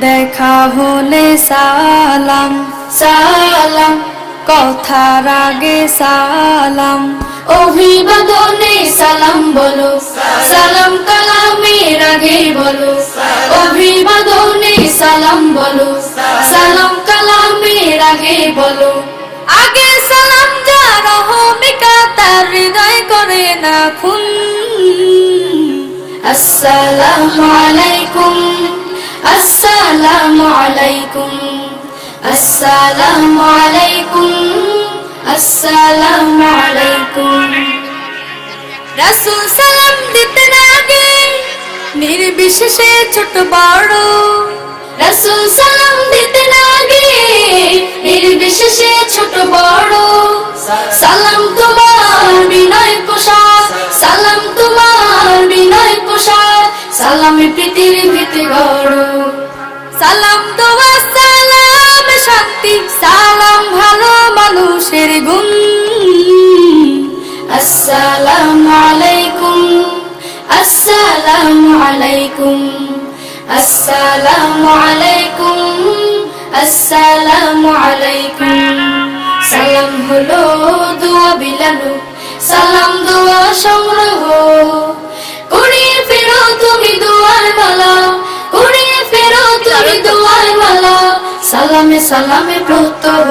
দেখা হলে সালাম সালাম, কথার আগে সালাম, অভিবাদনে সালাম বলো, সালাম কালামের আগে বলো, অভিবাদনে সালাম বলো, সালাম কালামের আগে বলো। আগে সালাম যার অহমিকা তার হৃদয় করে না খুন। আসসালামু আলাইকুম, আসসালামু আলাইকুম, আসসালামু আলাইকুম, আসসালামু আলাইকুম। রাসূল সালাম দিতেন আগে নির্বিশেষে ছোট বড়, রাসূল সালাম দিতেন আগে নির্বিশেষে ছোট বড়। সালাম তোমার বিনয় পোশাক, সালাম তোমার বিনয় পোশাক, সালামে প্রীতির ভিতে গড়। সালাম দোয়া সালাম শান্তি, সালাম ভালো মানুষের গুণ। আসসালামু আলাইকুম, আসসালামু আলাইকুম, আসসালামু আলাইকুম, আসসালামু আলাইকুম। সালাম হলো দোয়া বিলানো, সালাম দোয়া সংগ্রহ, কুড়িয়ে ফেরো তুমি দোয়ার মালা, কুড়িয়ে ফেরো তুমি দোয়ার মালা, সালামে সালামে প্রত্যহ।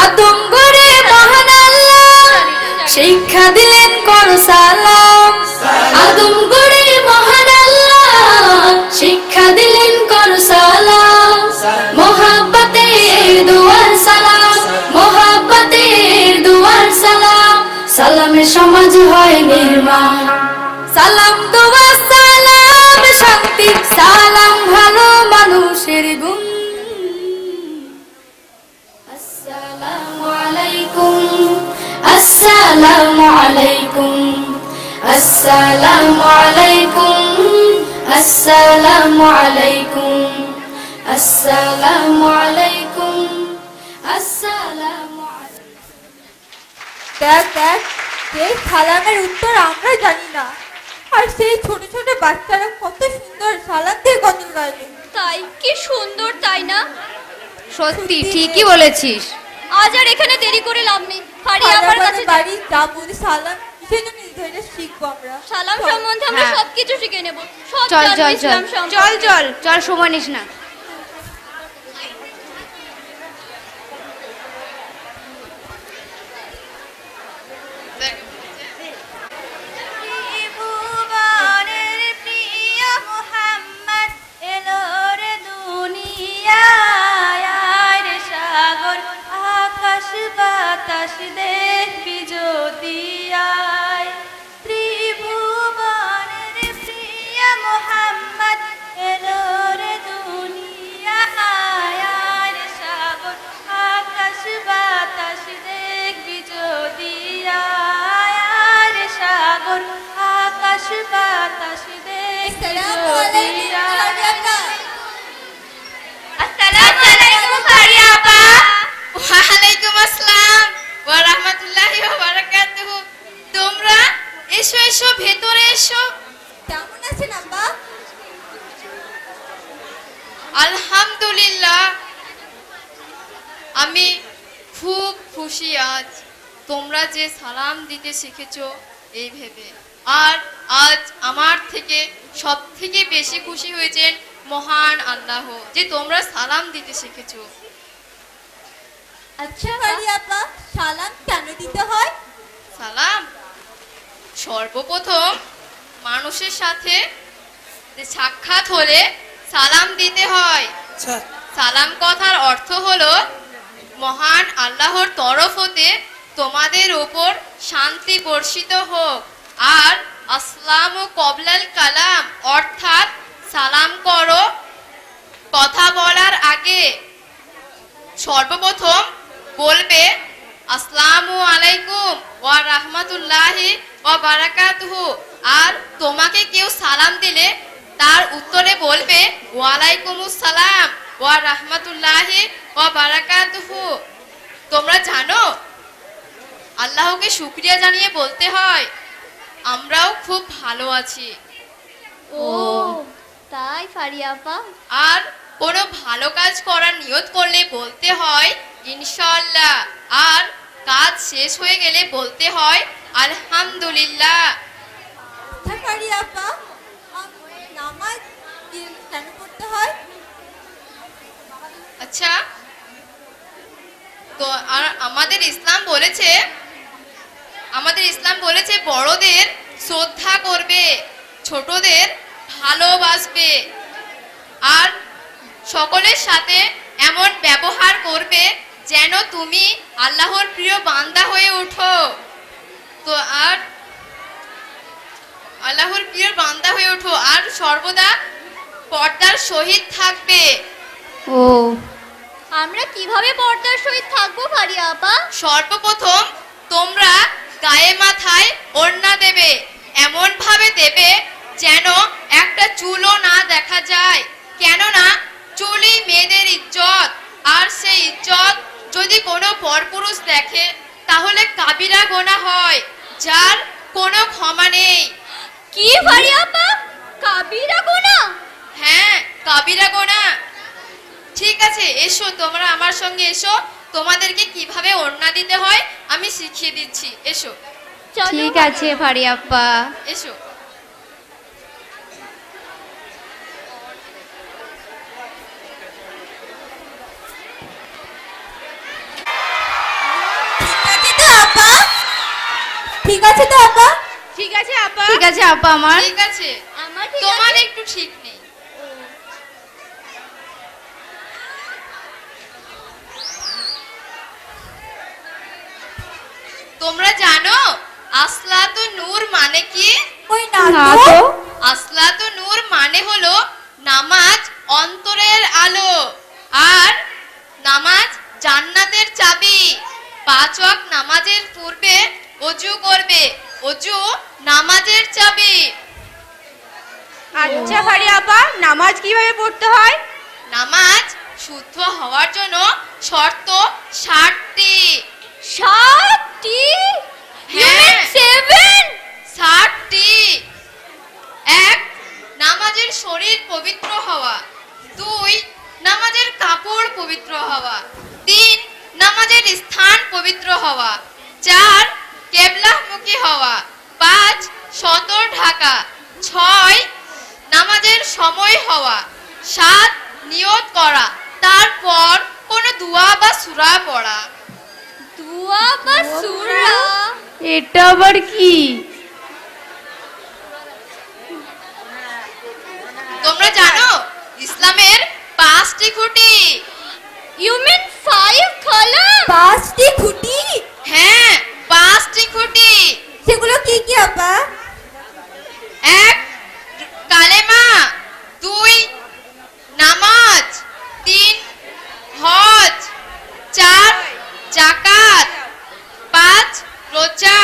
আদম গড়ে মহান আল্লাহ শিক্ষা দিলেন করো সালাম, আদম গড়ে মহান আল্লাহ শিক্ষা দিলেন করো সালাম। মোহাব্বতের দুয়ার সালাম, মোহাব্বতের দুয়ার সালাম, সালামে সমাজ হয় নির্মাণ। সালাম দোয়া সালাম শান্তি, সালাম ভালো মানুষের গুণ। আসসালামু আলাইকুম, আসসালামু আলাইকুম, আসসালামু আলাইকুম, আসসালামু আলাইকুম, আসসালামু আলাইকুম, আসসালামু আলাইকুম। দেখ দেখ, সেই সালামের উত্তর আমরা জানি না, আর সেই ছোট ছোট বাচ্চারা কত সুন্দর সালাম দিয়ে গজল গাইলো। তাই কি সুন্দর, তাই না? সত্যি ঠিকই বলেছিস। আজ আর এখানে দেরি করে লাভ নেই, ফাড়ি আমার কাছে বাড়ি যাবো, সালাম কিসের জন্য ধরে শিখবো আমরা। সালাম সম্বন্ধে আমরা হ্যাঁ। সবকিছু শিখে নেব। সব চল জানবো চল চল ইসলাম সম্পর্কে। চল চল চল, সময় নিস না। ত্রিভুবনের প্রিয় মুহাম্মদ এলো রে দুনিয়ায়, আয় রে সাগর আকাশ বাতাস দেখবি যদি আয়। ত্রিভুবনের প্রিয় মুহাম্মদ এলো রে দুনিয়ায়, আয় রে সাগর আকাশ বাতাস দেখবি যদি আয়, আয় রে সাগর আকাশ বাতাস দেখবি যদি আয়। আসসালামু আলাইকুম ফারিয়া আপা। ওয়ালাইকুম আসসালাম ওয়া রাহমাতুল্লাহি ওয়া বারাকাতুহু। তোমরা এসো এসো, ভেতরে এসো। কেমন আছেন আব্বা? আলহামদুলিল্লাহ, আমি খুব খুশি আজ তোমরা যে সালাম দিতে শিখেছো এই ভেবে। আর আজ আমার থেকে সব থেকে বেশি খুশি হয়েছেন মহান আল্লাহ যে তোমরা সালাম দিতে শিখেছো। আচ্ছা ফারিয়া আপা, সালাম কেন দিতে হয়? সালাম সর্বপ্রথম মানুষের সাথে যে সাক্ষাৎ হলে সালাম দিতে হয়। সালাম কথার অর্থ হলো মহান আল্লাহর তরফ হতে তোমাদের উপর শান্তি বর্ষিত হোক। আর আসসালামু কবলাল কালাম অর্থাৎ সালাম করো কথা বলার আগে সর্বপ্রথম বলবে আসসালামু আলাইকুম ওয়া রাহমাতুল্লাহি ওয়া বারাকাতুহু। আর তোমাকে কেউ সালাম দিলে তার উত্তরে বলবে ওয়ালাইকুমুস সালাম ওয়া রাহমাতুল্লাহি ওয়া বারাকাতুহু। তোমরা জানো আল্লাহকে শুকরিয়া জানিয়ে বলতে হয় আমরাও খুব ভালো আছি। ও তাই ফারিয়া আপা? আর কোনো ভালো কাজ করার নিয়ত করলে বলতে হয় ইনশাআল্লাহ, আর কাজ শেষ হয়ে গেলে বলতে হয় আলহামদুলিল্লাহ। ফারিয়া আপা, নামাজ কেন পড়তে হয়? আচ্ছা, তো আর আমাদের ইসলাম বলেছে বড়দের শ্রদ্ধা করবে, ছোটদের ভালোবাসবে, আর সকলের সাথে এমন ব্যবহার করবে যেন তুমি আল্লাহর প্রিয় বান্দা হয়ে ওঠো। তো আর আল্লাহর প্রিয় বান্দা হয়ে ওঠো, আর সর্বদা পর্দার সহিত থাকবে। ও, আমরা কিভাবে পর্দার সহিত থাকবো ফারিয়া আপা? সর্বপ্রথম তোমরা গায়ে মাথায় ওড়না দেবে, এমন ভাবে দেবে যেন একটা চুলও না দেখা যায়, কেননা চুলই মেয়েদের ইজ্জত, আর সেই ইজ্জত যদি কোনো পরপুরুষ দেখে তাহলে কাবিরা গোনা হয়, যার কোনো ক্ষমা নেই। কি ফারিয়া আপা, কাবিরা গুনাহ? হ্যাঁ, কাবিরা গোনা। ঠিক আছে, এসো তোমরা আমার সঙ্গে এসো, তোমাদেরকে কিভাবে ওড়না দিতে হয় আমি শিখিয়ে দিচ্ছি। এসো। ঠিক আছে ফারিয়া আপা। এসো। ঠিক আছে তো আপা? ঠিক আছে আপা। ঠিক আছে আপা আমার। ঠিক আছে, আমার তোমার একটু ঠিক নেই। তোমরা জানো আসলাতু নূর মানে কি? ওই না না তো। তো। আসলাতু নূর মানে হলো নামাজ অন্তরের আলো, আর নামাজ জান্নাতের চাবি। 5 ওয়াক্ত নামাজের পূর্বে ওযু করবে, ওযু নামাজের চাবি। আচ্ছা ফারিয়া আপা, নামাজ কিভাবে পড়তে হয়? নামাজ শুদ্ধ হওয়ার জন্য শর্ত 60টি। 60টি? হ্যাঁ। 7? 60টি। 1. নামাজের শরীর পবিত্র হওয়া। 2. নামাজের কাপড় পবিত্র হওয়া। 3. নামাজের স্থান পবিত্র হওয়া। 4. কেবলামুখী হওয়া। 5. সতর ঢাকা। 6. নামাজের সময় হওয়া। 7. নিয়ত করা, তারপর কোনো দোয়া বা সূরা পড়া। দুয়া বা সূরা? এটা আবার কি? তোমরা জানো ইসলামের 5টি খুঁটি। You mean 5 column? 5টি খুঁটি? হ্যাঁ, 5টি খুঁটি। সেগুলো কি কি আপা? 1. কালেমা। 2. নামাজ। 3. হজ। 4. যাকাত। 5. রোজা।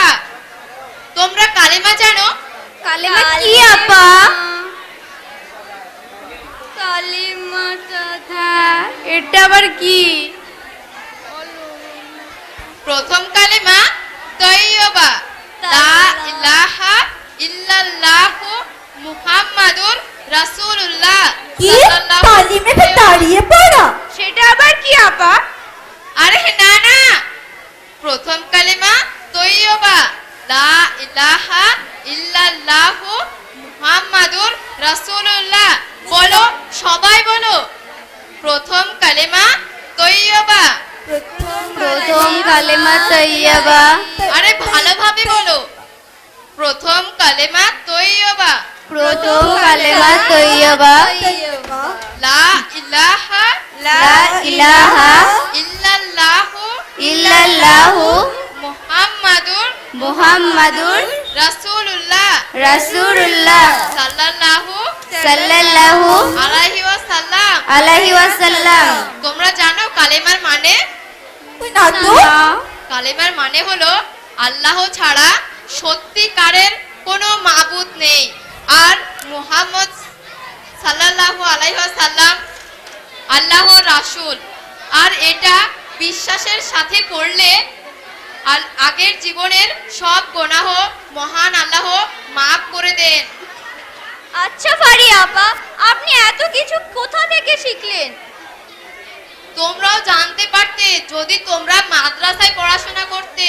তোমরা কালেমা জানো? কালেমা কি আপা? কালেমাটা হ্যাঁ, এটা আবার কি? প্রথম কালেমা তৈয়বা, লা ইলাহা ইল্লাল্লাহু মুহাম্মাদুর রাসূলুল্লাহ কি সাল্লাল্লাহু তালিমেতে দাঁড়িয়ে পড়া? সেটা আবার কি আপা? আরে না না, প্রথম কালেমা তৈয়বা, লা ইলাহা ইল্লাল্লাহু মুহাম্মাদুর রাসূলুল্লাহ। বলো, সবাই বলো, প্রথম কালেমা তৈয়বা। প্রথম কালেমা তৈয়বা। আরে ভালোভাবে বলো, প্রথম কালেমা তৈয়বা। প্রথম কালেমা তৈয়বা। লা ইলাহা লা ইলাহা ইল্লাল্লাহু ইল্লাল্লাহু মুহাম্মাদুর মুহাম্মাদুর রাসূলুল্লাহ রাসূলুল্লাহ সাল্লাল্লাহু সাল্লাল্লাহু আলাইহি ওয়াসাল্লাম। আলাইহি ওয়াসাল্লাম। তোমরা জানো কালেমার মানে? না তো। কালেমার মানে হলো আল্লাহ ছাড়া সত্যিকারের কোনো মাবুদ নেই, আর মুহাম্মদ সাল্লাল্লাহু আলাইহি ওয়াসাল্লাম আল্লাহর রাসূল। আর এটা বিশ্বাসের সাথে পড়লে আগের জীবনের সব গুনাহ মহান আল্লাহ মাফ করে দেন। আচ্ছা ফারিয়া আপা, আপনি এত কিছু কোথা থেকে শিখলেন? তোমরাও জানতে পারতে যদি তোমরা মাদ্রাসায় পড়াশোনা করতে।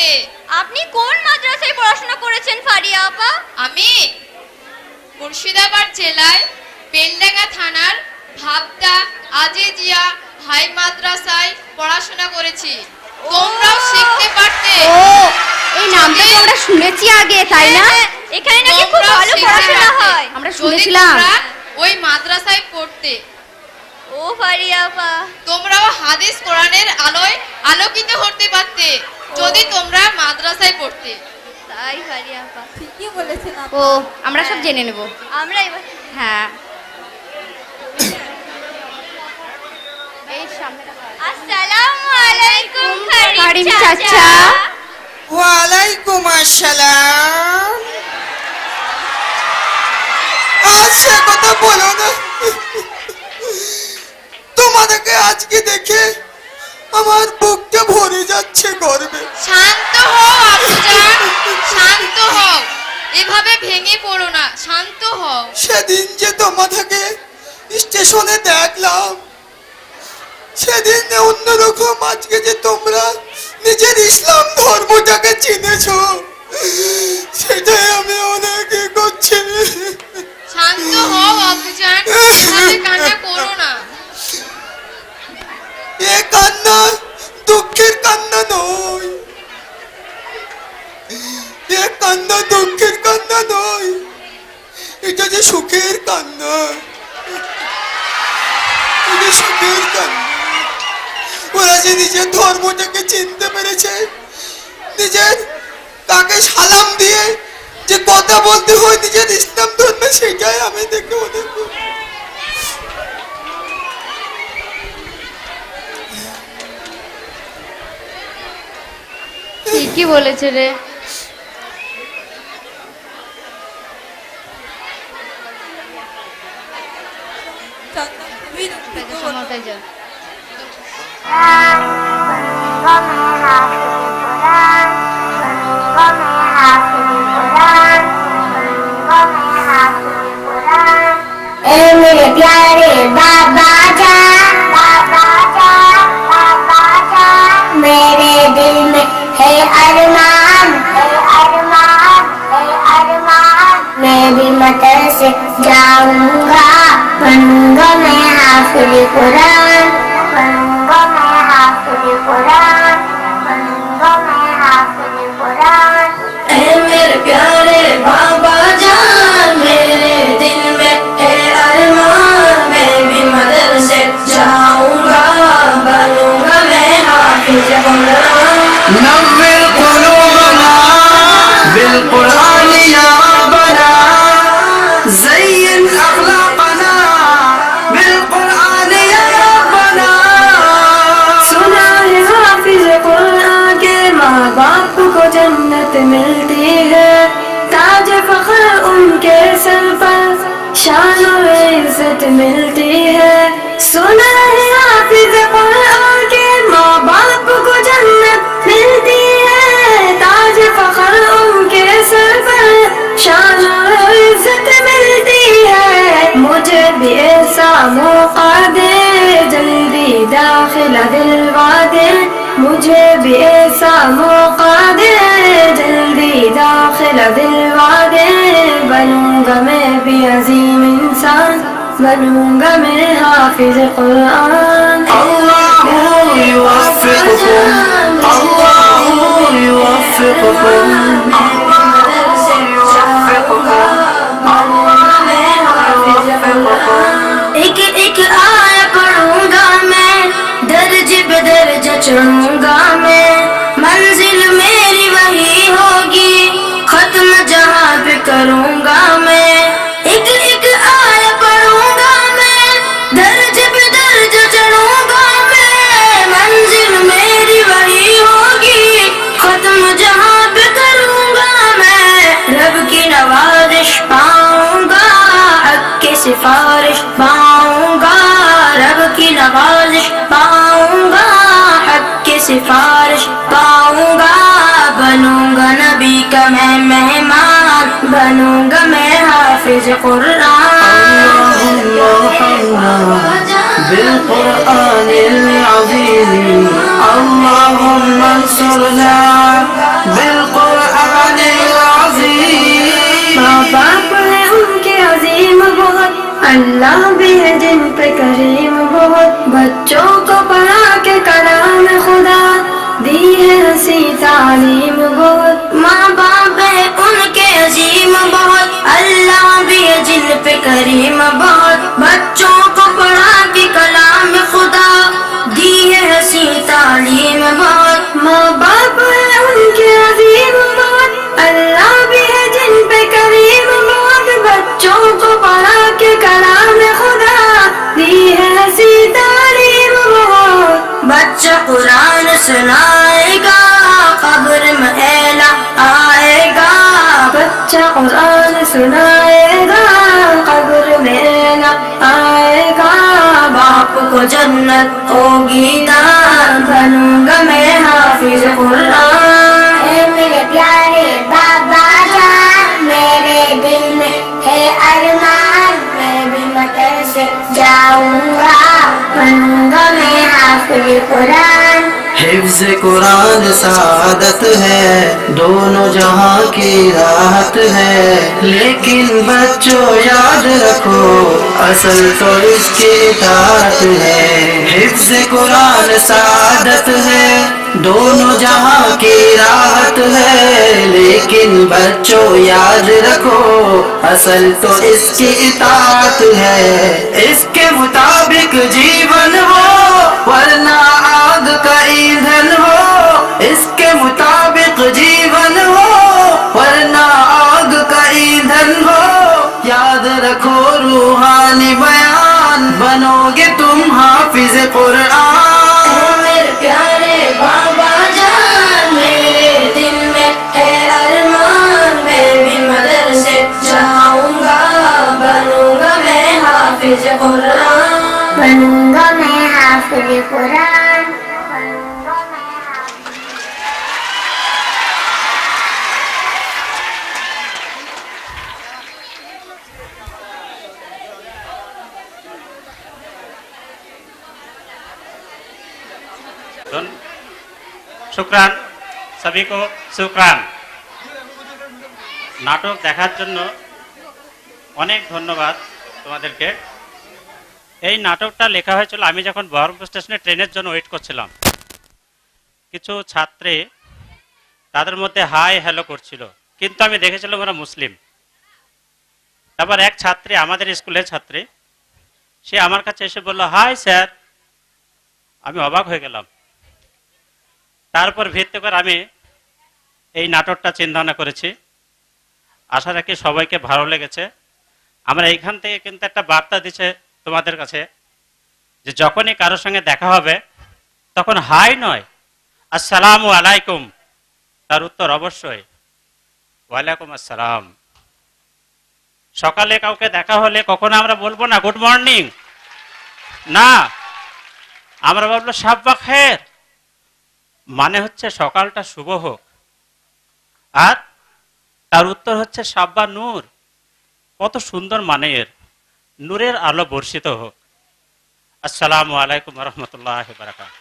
আপনি কোন মাদ্রাসায় পড়াশোনা করেছেন ফারিয়া আপা? আমি মুর্শিদাবাদ জেলায় বেলডাঙ্গা থানার ভাবদা আজিজিয়া হাই মাদ্রাসায় পড়াশোনা করেছি। তোমরাও শিখতে পারতে। ও, এই নামটা তো আমরা শুনেছি আগে, তাই না? হ্যাঁ, এখানে নাকি খুব তোমরাও ভালো শিখতে পড়াশোনা পারতে। হয়। আমরা যদি শুনেছিলাম। তোমরা ওই মাদ্রাসায় পড়তে। ও ফারিয়া আপা, তোমরাও হাদিস কোরআনের আলোয় আলোকিত হতে পারতে যদি তোমরা মাদ্রাসায় পড়তে। তাই ফারিয়া আপা। ঠিকই বলেছেন আপা। ও, আমরা সব জেনে নেব। আমরা এবার হ্যাঁ। এই সামনে আসসালামু আলাইকুম কারিম কারিম চাচা। চাচা। ওয়ালাইকুম আসসালাম। আর সে কথা বলো না, তোমাদেরকে আজকে দেখে আমার বুকটা ভরে যাচ্ছে গর্বে। শান্ত হও আব্বুজান, শান্ত হও, এভাবে ভেঙে পড়ো না, শান্ত হও। সেদিন যে তোমাদেরকে স্টেশনে দেখলাম, সেদিন অন্যরকম, আজকে যে তোমরা নিজের ইসলাম ধর্মটাকে চিনেছো, সেটাই আমি অনেক করছি। শান্ত হও আব্বুজান, এভাবে কান্না করো না। এ কান্না দুঃখের কান্না নয়, এ কান্না দুঃখের কান্না নয়, এটা যে সুখের কান্না, এটা সুখের কান্না। ওরা যে নিজের ধর্মটাকে চিনতে পেরেছে, নিজের তাকে সালাম দিয়ে যে কথা বলতে হয় নিজের ইসলাম ধর্মে, সেটাই আমি দেখে অনেক ঠিকই বলেছে রে। চাচা, খুবই দুঃখিত হলাম। ए मेरे प्यारे बाबा जान, बाबा जान, बाबा जान, मेरे दिल में है अरमान, है अरमान, है अरमान, मैं भी मदरसे जाऊंगा, बनूंगा मैं हाफिज कुरान, बनूंगा मैं हाफिज कुरान, बनूंगा मैं हाफिज कुरान। ए मेरे प्यारे बाबा जान, मेरे दिल में है अरमान, मैं भी मदरसे जाऊंगा, बनूंगा मैं हाफिज कुरान। नव्विर कुलूबना बिलकुरान या रब्बना, ज़य्यिन अखलाक़ना बिलकुरान या रब्बना। सुना है हाफिज कुरान के माँ बाप को जन्नत मिलती है, ताज फख्र उनके सर पर शान और इज्जत मिलती है। सुना है हाफिज कुरान के माँ बाप को जन्नत मिलती है, ताज फख्र उनके सर पर शान और इज्जत मिलती है। मुझे भी ऐसा मौका दे, जल्दी दाखिला दिलवा दे, मुझे भी ऐसा मौका दे, जल्दी दाखिला दिलवा दे, बनूंगा मैं भी अजीम इंसान, बनूंगा मैं हाफिज कुरान। अल्लाहु युवफ्फिकुकुम, अल्लाहु युवफ्फिकुकुम, एक एक आया पढ़ूंगा मैं, दर्ज पे दर्ज चढ़ूंगा मैं, मंजिल मेरी वही होगी, खत्म जहाँ पे करूंगा मैं। एक एक आया पढ़ूंगा मैं, दर्ज पे दर्ज चढ़ूंगा मैं, मंजिल मेरी वही होगी, खत्म जहाँ पे करूंगा मैं। रब की नवाजिश पाऊंगा, हक की सिफारिश पाऊंगा, रब की नवाजिश पाऊंगा, हक की सिफारिश पाऊंगा, बनूंगा नबी का मैं मेहमान, बनूंगा मैं हाफिज हाफिज कुरान بالقرآن العظيم اللهم انصرنا بالقرآن العظيم माँ बाप है उनके अजीम बहुत, अल्लाह भी है जिन पे करीम बहुत। बच्चों को पढ़ा के कलाम खुदा दी है हंसी तालीम बहुत। माँ बाप है उनके अजीम बहुत, अल्लाह भी है जिन पे करीम बहुत। बच्चों को पढ़ा के कलाम खुदा दी है हंसी तालीम बहुत। माँ बाप है उनके अजीम बहुत, अल्लाह भी है जिन पे करीम बहुत। बच्चों को पढ़ा के कलाम खुदा दी है हंसी तालीम बहुत। बच्चा कुरान सुनाएगा कब्र में एला आएगा। बच्चा कुरान सुनाएगा कब्र में एला आएगा। बाप को जन्नत होगी दान, बनूंगा मैं हाफिज कुरान। है मेरे प्यारे बाबा जान, मेरे दिल में है अरमान, मैं भी मदरसे जाऊंगा, बनूंगा मैं हाफिज कुरान। हिफ्ज़ कुरान सादत है, दोनों जहां की राहत है। लेकिन बच्चों याद रखो असल तो इसकी इताअत है। हिफ्ज़ कुरान सादत है, दोनों जहां की राहत है। लेकिन बच्चों याद रखो असल तो इसकी इताअत है। इसके मुताबिक जीवन हो वरना आग का ईंधन हो। इसके मुताबिक जीवन हो वरना आग का ईंधन हो। याद रखो रूहानी बयान, बनोगे तुम हाफिज कुरान। मेरे प्यारे बाबा जान, मेरे दिल में है अरमान, मैं भी मदरसे जाऊंगा, बनूंगा मैं हाफिज कुरान। बनूंगा मैं हाफिज कुरान। শুকরান, সবই কো শুকরান। নাটক দেখার জন্য অনেক ধন্যবাদ তোমাদেরকে। এই নাটকটা লেখা হয়েছিল আমি যখন বহরমপুর স্টেশনে ট্রেনের জন্য ওয়েট করছিলাম। কিছু ছাত্রী তাদের মধ্যে হাই হ্যালো করছিল, কিন্তু আমি দেখেছিলাম ওরা মুসলিম। তারপর এক ছাত্রী, আমাদের স্কুলের ছাত্রী, সে আমার কাছে এসে বলল, হাই স্যার। আমি অবাক হয়ে গেলাম। তারপর ভিত্তি করে আমি এই নাটকটা চিন্তা করেছি। আশা রাখি সবাইকে ভালো লেগেছে। আমরা এইখান থেকে কিন্তু একটা বার্তা দিচ্ছে তোমাদের কাছে, যে যখনই কারোর সঙ্গে দেখা হবে তখন হাই নয়, আসসালামু আলাইকুম, তার উত্তর অবশ্যই ওয়ালাইকুম আসসালাম। সকালে কাউকে দেখা হলে কখনো আমরা বলবো না গুড মর্নিং, না, আমরা বলবো সাব্বা খের, মানে হচ্ছে সকালটা শুভ হোক। আর তার উত্তর হচ্ছে সাব্বা নূর, কত সুন্দর মানে এর, নূরের আলো বর্ষিত হোক। আসসালামু আলাইকুম ওয়া রাহমাতুল্লাহি ওয়া বারাকাতুহু।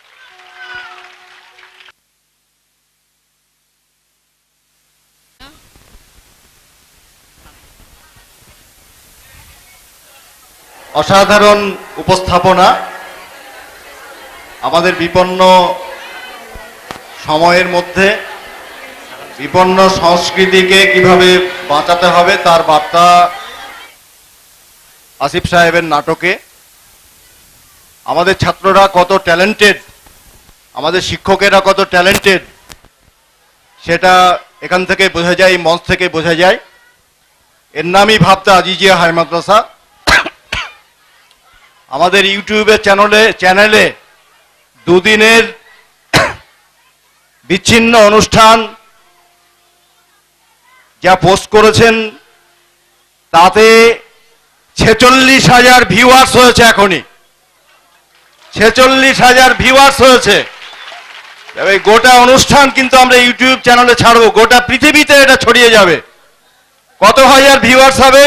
অসাধারণ উপস্থাপনা। আমাদের বিপন্ন সময়ের মধ্যে বিপন্ন সংস্কৃতিকে কিভাবে বাঁচাতে হবে তার বার্তা আসিফ সাহেবের নাটকে। আমাদের ছাত্ররা কত ট্যালেন্টেড, আমাদের শিক্ষকেরা কত ট্যালেন্টেড, সেটা এখান থেকে বোঝা যায়, মঞ্চ থেকে বোঝা যায়। এর নামই ভাবতা আজিজিয়া হাই মাদ্রাসা। আমাদের ইউটিউবের চ্যানেলে দুদিনের বিচ্ছিন্ন অনুষ্ঠান যা পোস্ট করেছেন তাতে 46,000 ভিউয়ার্স হয়েছে। এখনই 46,000 ভিউয়ার্স হয়েছে। তবে গোটা অনুষ্ঠান কিন্তু আমরা ইউটিউব চ্যানেলে ছাড়বো, গোটা পৃথিবীতে এটা ছড়িয়ে যাবে। কত হাজার ভিউয়ার্স হবে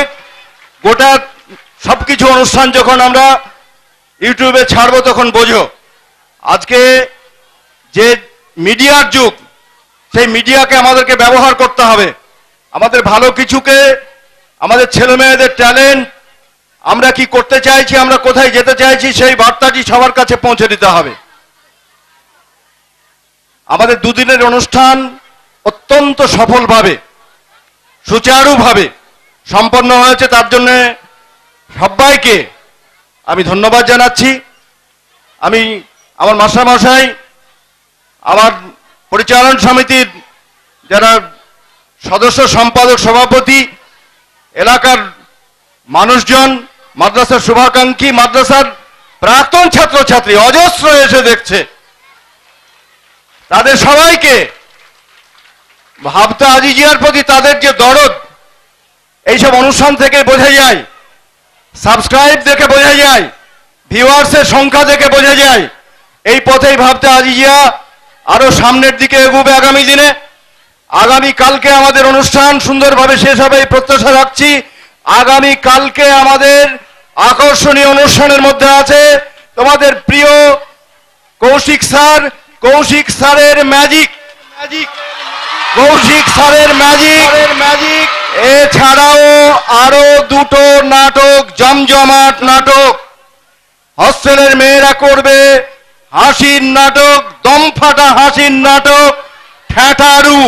গোটা সবকিছু অনুষ্ঠান যখন আমরা ইউটিউবে ছাড়বো তখন বোঝো আজকে যে মিডিয়ার যুগ, সেই মিডিয়াকে আমাদেরকে ব্যবহার করতে হবে। আমাদের ভালো কিছুকে, আমাদের ছেলে মেয়েদের ট্যালেন্ট, আমরা কি করতে চাইছি, আমরা কোথায় যেতে চাইছি, সেই বার্তাটি সবার কাছে পৌঁছে দিতে হবে। আমাদের দুদিনের অনুষ্ঠান অত্যন্ত সফলভাবে, সুচারুভাবে সম্পন্ন হয়েছে, তার জন্য সবাইকে আমি ধন্যবাদ জানাচ্ছি। আমি আমার মাস্টারমশাই, আমার পরিচালন সমিতির যারা সদস্য, সম্পাদক, সভাপতি, এলাকার মানুষজন, মাদ্রাসার শুভাকাঙ্ক্ষী, মাদ্রাসার প্রাক্তন ছাত্রছাত্রী অজস্র এসে দেখছে, তাদের সবাইকে ভাবতা আজিজিয়ার প্রতি তাদের যে দরদ, এইসব অনুষ্ঠান থেকে বোঝা যায়, সাবস্ক্রাইব দেখে বোঝা যায়, ভিউয়ার্সের সংখ্যা দেখে বোঝা যায়। এই পথেই ভাবতা আজিজিয়া আরো সামনের দিকে এগোবে আগামী দিনে। আগামী কালকে আমাদের অনুষ্ঠান সুন্দরভাবে শেষ হবে এই প্রত্যাশা রাখছি। আগামী কালকে আমাদের আকর্ষণীয় অনুষ্ঠানের মধ্যে আছে তোমাদের প্রিয় কৌশিক স্যার, কৌশিক স্যারের ম্যাজিক, কৌশিক স্যারের ম্যাজিক। এছাড়াও আরো দুটো নাটক, জমজমাট নাটক। হস্টেলের মেয়েরা করবে হাসির নাটক, দমফাটা হাসির নাটক, ঠ্যাঠারু।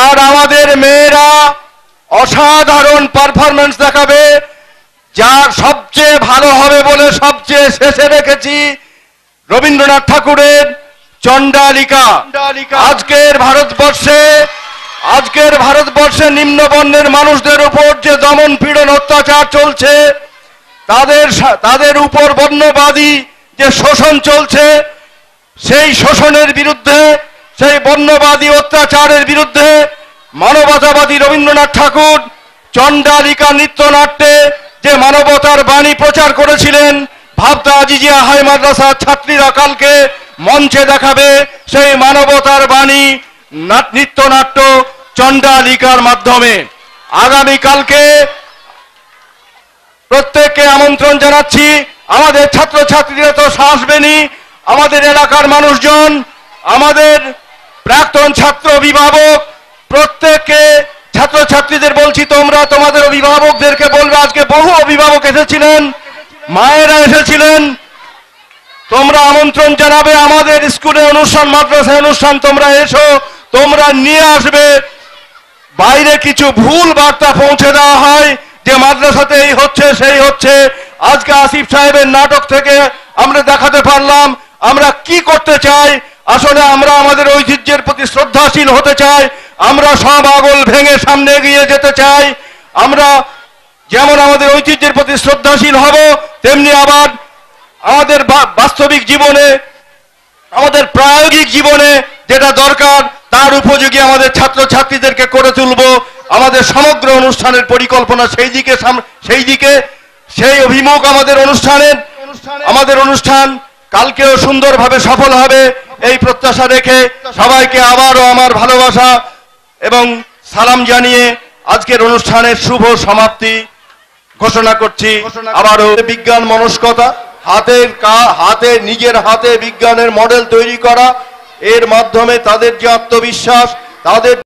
আর আমাদের মেয়েরা অসাধারণ পারফরমেন্স দেখাবে, যার সবচেয়ে ভালো হবে বলে সবচেয়ে শেষে রেখেছি রবীন্দ্রনাথ ঠাকুরের চণ্ডালিকা। আজকের ভারতবর্ষে নিম্নবর্ণের মানুষদের উপর যে দমন পীড়ন অত্যাচার চলছে, তাদের উপর বর্ণবাদী যে শোষণ চলছে, সেই শোষণের বিরুদ্ধে, সেই বর্ণবাদী অত্যাচারের বিরুদ্ধে মানবতাবাদী রবীন্দ্রনাথ ঠাকুর চণ্ডালিকা নৃত্যনাট্যে যে মানবতার বাণী প্রচার করেছিলেন, ভাবতা আজিজিয়া হাই মাদ্রাসার ছাত্রীরা কালকে মঞ্চে দেখাবে সেই মানবতার বাণী নৃত্যনাট্য চণ্ডালিকার মাধ্যমে। আগামী কালকে প্রত্যেককে আমন্ত্রণ জানাচ্ছি। আমাদের ছাত্রছাত্রীরা তো আসবেনই, আমাদের এলাকার মানুষজন, আমাদের প্রাক্তন ছাত্র অভিভাবক, প্রত্যেককে ছাত্রছাত্রীদের বলছি, তোমরা তোমাদের অভিভাবকদেরকে বলবে, আজকে বহু অভিভাবক এসেছিলেন, মায়েরা এসেছিলেন, তোমরা আমন্ত্রণ জানাবে আমাদের স্কুলে অনুষ্ঠান, মাদ্রাসায় অনুষ্ঠান, তোমরা এসো, তোমরা নিয়ে আসবে। বাইরে কিছু ভুল বার্তা পৌঁছে দেওয়া হয় যে মাদ্রাসাতে এই হচ্ছে সেই হচ্ছে। আজকে আসিফ সাহেবের নাটক থেকে আমরা দেখাতে পারলাম আমরা কি করতে চাই। আসলে আমরা আমাদের ঐতিহ্যের প্রতি শ্রদ্ধাশীল হতে চাই, আমরা সব আগল ভেঙে সামনে এগিয়ে যেতে চাই। আমরা যেমন আমাদের ঐতিহ্যের প্রতি শ্রদ্ধাশীল হব, তেমনি আবার আমাদের বাস্তবিক জীবনে, আমাদের প্রায়োগিক জীবনে যেটা দরকার তার উপযোগী আমাদের ছাত্রছাত্রীদেরকে করে তুলব। আমাদের সমগ্র অনুষ্ঠানের পরিকল্পনা সেই অভিমুখ আমাদের অনুষ্ঠান কালকেও সুন্দরভাবে সফল হবে এই প্রত্যাশা রেখে সবাইকে আবারও আমার ভালোবাসা এবং সালাম জানিয়ে আজকের অনুষ্ঠানের শুভ সমাপ্তি ঘোষণা করছি। আবারও বিজ্ঞান মনস্কতা, নিজের হাতে বিজ্ঞানের মডেল তৈরি করা, এর মাধ্যমে তাদের যে আত্মবিশ্বাস, তাদের